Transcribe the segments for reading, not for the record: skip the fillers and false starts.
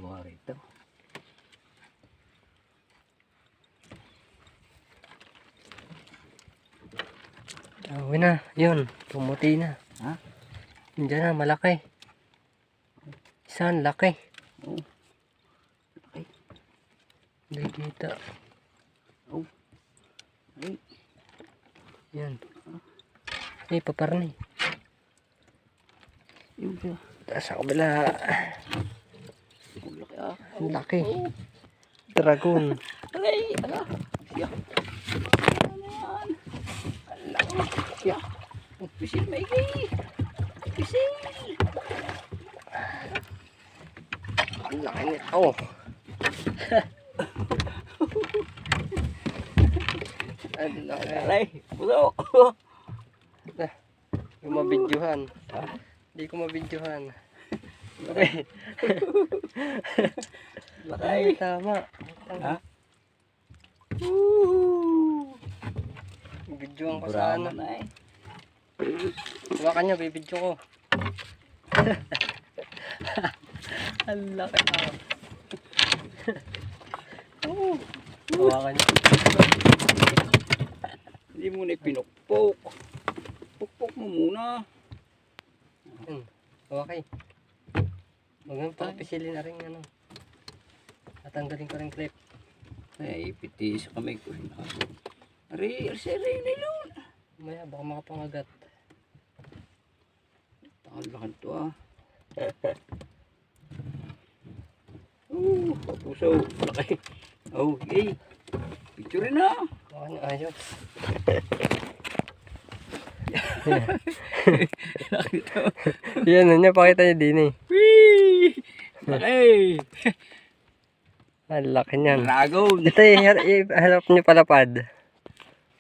gawa rito. Uwi na, yun. Pumuti na. Ha? Diyan na, malaki. Isang laki. Oh. Okay. Hindi kita. Oh. Ay. Yan. Ay, paparni. Yung siya. Taas sa kabila. Ang laki ah. Ang laki. Oh. Dragon. Alay. Ala. Siya. Ano yan? Ala. Siya. Pisil maigi. Pisil. Ang laki nito. Ang laki. Alay. Puso. Hindi ko mabidyohan. Hindi ko mabidyohan. Laki. Ay, tama. Ha? Bidyohan ko sa ano. Na eh. Hawakan niya, bibidyo ko. Ang laki. Hawakan niya. Hindi mo na pinukpok. Pukpok mo muna. Okay. Huwag mo pakipisilin na rin ano. Tatanggalin ko rin clip. Ay, piti sa kamay ko. Ari, arsere, nilun. Maya, baka makapangagat. Takalakan to ah. Papuso. Laki. Okay. Picture na. Baka niya ayos. Laki to. Yan, ano niya, pakita niya din eh. Whee! Laki. Ang laki niyan. Dragon. Ito eh, harap niyo palapad.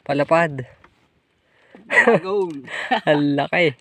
Palapad. Dragon. Ang laki.